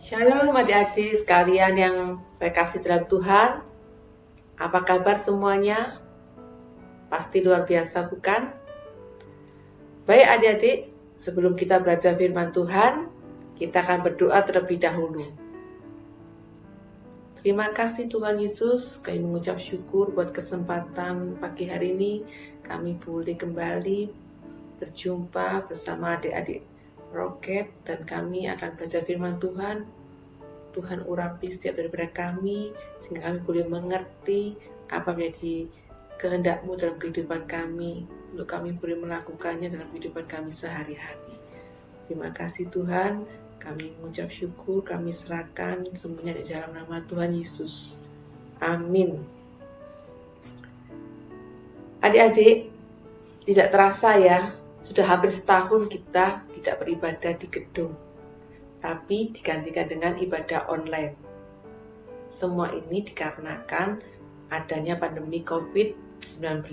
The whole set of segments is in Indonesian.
Shalom adik-adik sekalian yang saya kasih dalam Tuhan. Apa kabar semuanya? Pasti luar biasa bukan? Baik adik-adik, sebelum kita belajar firman Tuhan, kita akan berdoa terlebih dahulu. Terima kasih Tuhan Yesus, kami mengucap syukur buat kesempatan pagi hari ini. Kami boleh kembali berjumpa bersama adik-adik Roket dan kami akan belajar firman Tuhan. Tuhan urapi setiap daripada kami sehingga kami boleh mengerti apa menjadi kehendak-Mu dalam kehidupan kami, untuk kami boleh melakukannya dalam kehidupan kami sehari-hari. Terima kasih Tuhan, kami mengucap syukur, kami serahkan semuanya di dalam nama Tuhan Yesus. Amin. Adik-adik, tidak terasa ya, sudah hampir setahun kita tidak beribadah di gedung, tapi digantikan dengan ibadah online. Semua ini dikarenakan adanya pandemi COVID-19.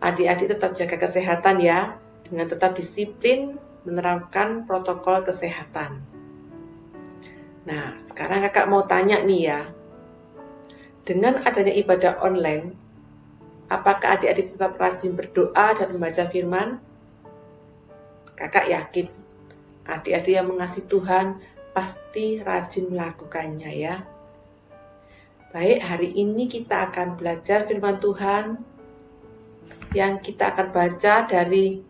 Adik-adik tetap jaga kesehatan ya, dengan tetap disiplin menerapkan protokol kesehatan. Nah, sekarang kakak mau tanya nih ya, dengan adanya ibadah online, apakah adik-adik tetap rajin berdoa dan membaca firman? Kakak yakin adik-adik yang mengasihi Tuhan pasti rajin melakukannya ya. Baik, hari ini kita akan belajar firman Tuhan yang kita akan baca dari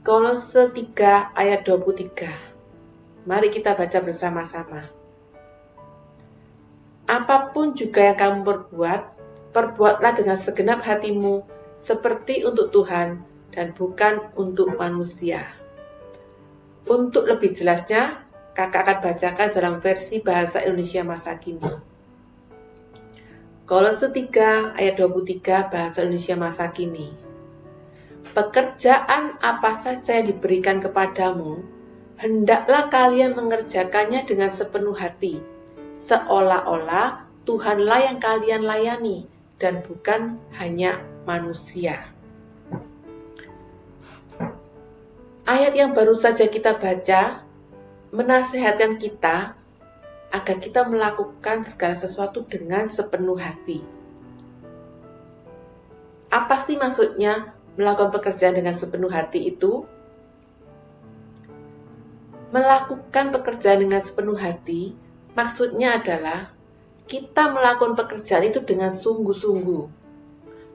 Kolose 3 ayat 23. Mari kita baca bersama-sama. Apapun juga yang kamu perbuat, perbuatlah dengan segenap hatimu seperti untuk Tuhan dan bukan untuk manusia. Untuk lebih jelasnya, kakak akan bacakan dalam versi bahasa Indonesia masa kini. Kolose 3 ayat 23 bahasa Indonesia masa kini. Pekerjaan apa saja yang diberikan kepadamu, hendaklah kalian mengerjakannya dengan sepenuh hati, seolah-olah Tuhanlah yang kalian layani dan bukan hanya manusia. Ayat yang baru saja kita baca menasihatkan kita agar kita melakukan segala sesuatu dengan sepenuh hati. Apa sih maksudnya melakukan pekerjaan dengan sepenuh hati itu? Melakukan pekerjaan dengan sepenuh hati maksudnya adalah kita melakukan pekerjaan itu dengan sungguh-sungguh,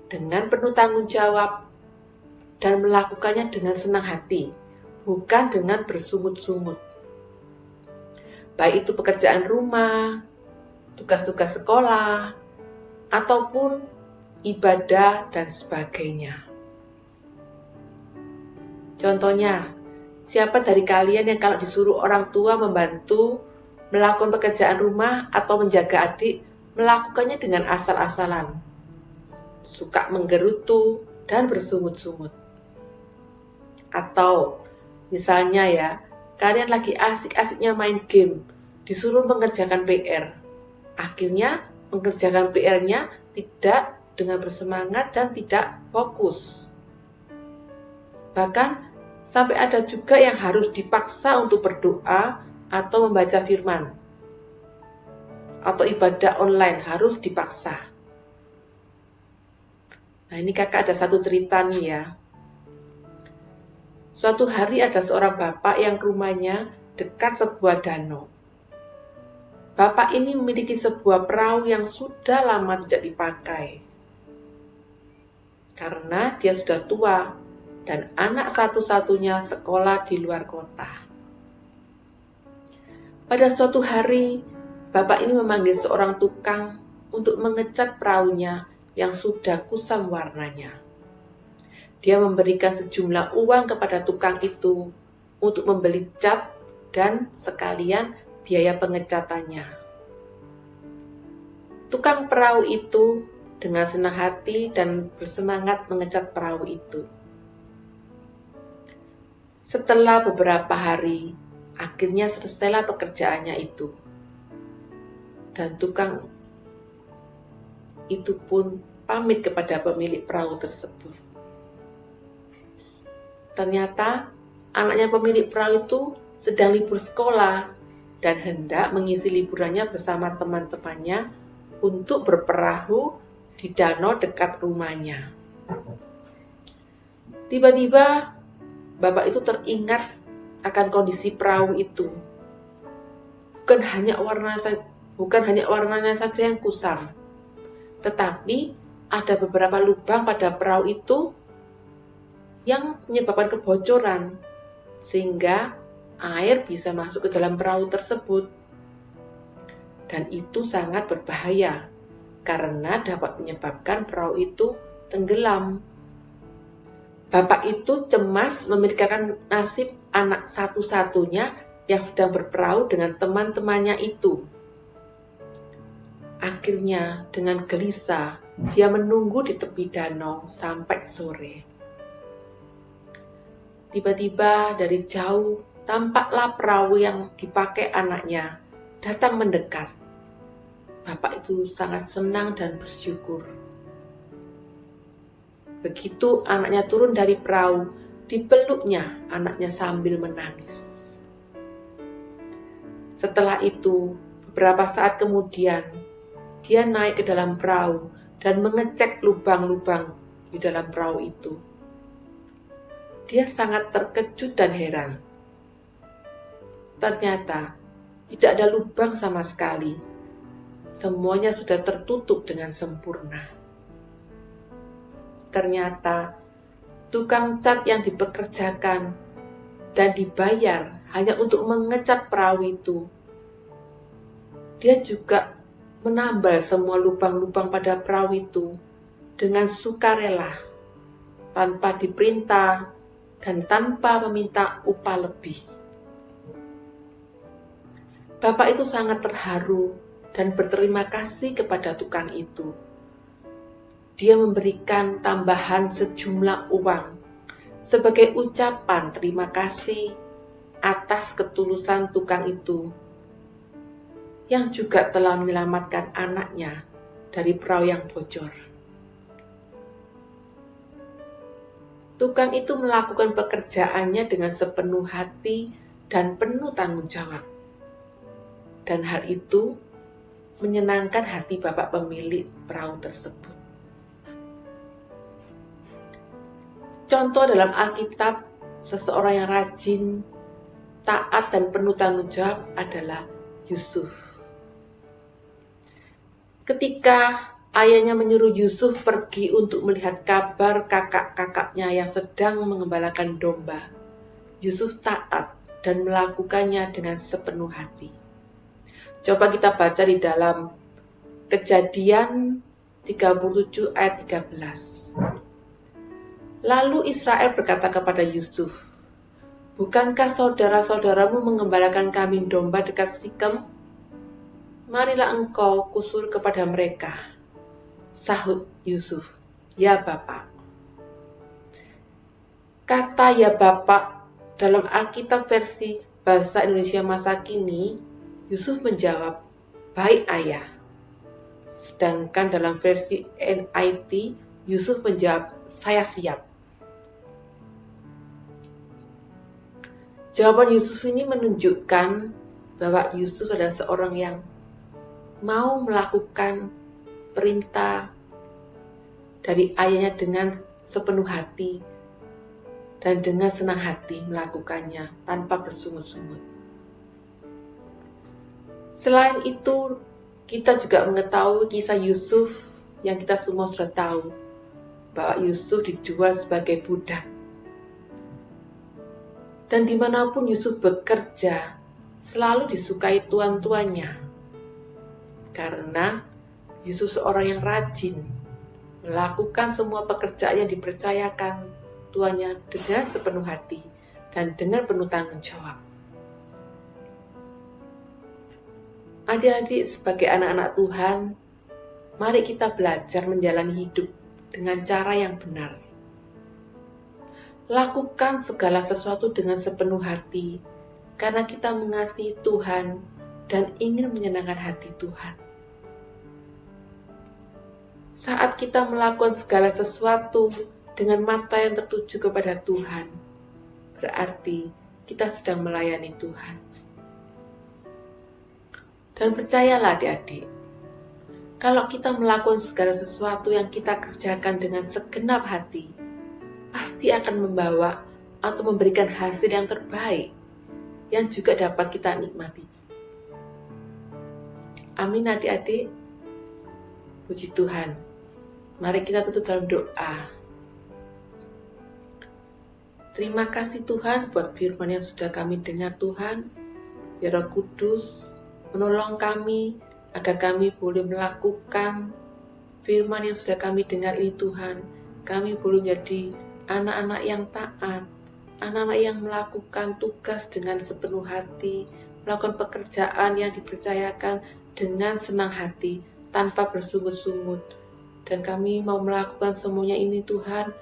dengan penuh tanggung jawab, dan melakukannya dengan senang hati, bukan dengan bersungut-sungut. Baik itu pekerjaan rumah, tugas-tugas sekolah, ataupun ibadah dan sebagainya. Contohnya, siapa dari kalian yang kalau disuruh orang tua membantu melakukan pekerjaan rumah atau menjaga adik, melakukannya dengan asal-asalan, suka menggerutu dan bersungut-sungut? Atau misalnya ya, kalian lagi asik-asiknya main game, disuruh mengerjakan PR. Akhirnya mengerjakan PR-nya tidak dengan bersemangat dan tidak fokus. Bahkan sampai ada juga yang harus dipaksa untuk berdoa atau membaca firman. Atau ibadah online harus dipaksa. Nah, ini kakak ada satu cerita nih ya. Suatu hari ada seorang bapak yang rumahnya dekat sebuah danau. Bapak ini memiliki sebuah perahu yang sudah lama tidak dipakai. Karena dia sudah tua dan anak satu-satunya sekolah di luar kota. Pada suatu hari, bapak ini memanggil seorang tukang untuk mengecat perahunya yang sudah kusam warnanya. Dia memberikan sejumlah uang kepada tukang itu untuk membeli cat dan sekalian biaya pengecatannya. Tukang perahu itu dengan senang hati dan bersemangat mengecat perahu itu. Setelah beberapa hari, akhirnya selesailah pekerjaannya itu. Dan tukang itu pun pamit kepada pemilik perahu tersebut. Ternyata anaknya pemilik perahu itu sedang libur sekolah dan hendak mengisi liburannya bersama teman-temannya untuk berperahu di danau dekat rumahnya. Tiba-tiba bapak itu teringat akan kondisi perahu itu. Bukan hanya warnanya saja yang kusam, tetapi ada beberapa lubang pada perahu itu yang menyebabkan kebocoran, sehingga air bisa masuk ke dalam perahu tersebut. Dan itu sangat berbahaya, karena dapat menyebabkan perahu itu tenggelam. Bapak itu cemas memikirkan nasib anak satu-satunya yang sedang berperahu dengan teman-temannya itu. Akhirnya, dengan gelisah, dia menunggu di tepi danau sampai sore. Tiba-tiba dari jauh, tampaklah perahu yang dipakai anaknya datang mendekat. Bapak itu sangat senang dan bersyukur. Begitu anaknya turun dari perahu, dipeluknya anaknya sambil menangis. Setelah itu, beberapa saat kemudian, dia naik ke dalam perahu dan mengecek lubang-lubang di dalam perahu itu. Dia sangat terkejut dan heran. Ternyata, tidak ada lubang sama sekali. Semuanya sudah tertutup dengan sempurna. Ternyata, tukang cat yang dipekerjakan dan dibayar hanya untuk mengecat perahu itu, dia juga menambal semua lubang-lubang pada perahu itu dengan sukarela, tanpa diperintah dan tanpa meminta upah lebih. Bapak itu sangat terharu dan berterima kasih kepada tukang itu. Dia memberikan tambahan sejumlah uang sebagai ucapan terima kasih atas ketulusan tukang itu, yang juga telah menyelamatkan anaknya dari perahu yang bocor. Tukang itu melakukan pekerjaannya dengan sepenuh hati dan penuh tanggung jawab. Dan hal itu menyenangkan hati bapak pemilik perahu tersebut. Contoh dalam Alkitab, seseorang yang rajin, taat, dan penuh tanggung jawab adalah Yusuf. Ketika ayahnya menyuruh Yusuf pergi untuk melihat kabar kakak-kakaknya yang sedang mengembalakan domba, Yusuf taat dan melakukannya dengan sepenuh hati. Coba kita baca di dalam Kejadian 37 ayat 13. Lalu Israel berkata kepada Yusuf, "Bukankah saudara-saudaramu mengembalakan kambing domba dekat Sikem? Marilah engkau kusur kepada mereka." Sahut Yusuf, "Ya Bapak." Kata "ya Bapak" dalam Alkitab versi Bahasa Indonesia masa kini, Yusuf menjawab, "Baik Ayah." Sedangkan dalam versi NIV, Yusuf menjawab, "Saya siap." Jawaban Yusuf ini menunjukkan bahwa Yusuf adalah seorang yang mau melakukan perintah dari ayahnya dengan sepenuh hati dan dengan senang hati melakukannya tanpa bersungut-sungut. Selain itu, kita juga mengetahui kisah Yusuf yang kita semua sudah tahu, bahwa Yusuf dijual sebagai budak. Dan dimanapun Yusuf bekerja, selalu disukai tuan-tuannya. Karena Yusuf seorang yang rajin, melakukan semua pekerjaan yang dipercayakan tuannya dengan sepenuh hati dan dengan penuh tanggung jawab. Adik-adik, sebagai anak-anak Tuhan, mari kita belajar menjalani hidup dengan cara yang benar. Lakukan segala sesuatu dengan sepenuh hati, karena kita mengasihi Tuhan dan ingin menyenangkan hati Tuhan. Saat kita melakukan segala sesuatu dengan mata yang tertuju kepada Tuhan, berarti kita sedang melayani Tuhan. Dan percayalah adik-adik, kalau kita melakukan segala sesuatu yang kita kerjakan dengan segenap hati, pasti akan membawa atau memberikan hasil yang terbaik, yang juga dapat kita nikmati. Amin adik-adik. Puji Tuhan. Mari kita tutup dalam doa. Terima kasih Tuhan buat firman yang sudah kami dengar Tuhan. Biar Roh Kudus menolong kami agar kami boleh melakukan firman yang sudah kami dengar ini Tuhan. Kami boleh menjadi anak-anak yang taat, anak-anak yang melakukan tugas dengan sepenuh hati, melakukan pekerjaan yang dipercayakan dengan senang hati, tanpa bersungut-sungut. Dan kami mau melakukan semuanya ini Tuhan,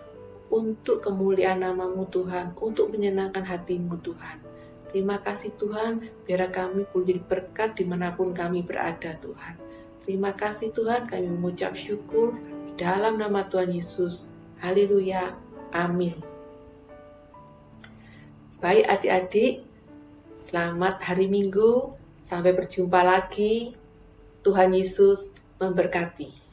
untuk kemuliaan nama-Mu Tuhan, untuk menyenangkan hati-Mu Tuhan. Terima kasih Tuhan, biar kami boleh jadi berkat dimanapun kami berada Tuhan. Terima kasih Tuhan, kami mengucap syukur di dalam nama Tuhan Yesus. Haleluya, amin. Baik adik-adik, selamat hari Minggu, sampai berjumpa lagi. Tuhan Yesus memberkati.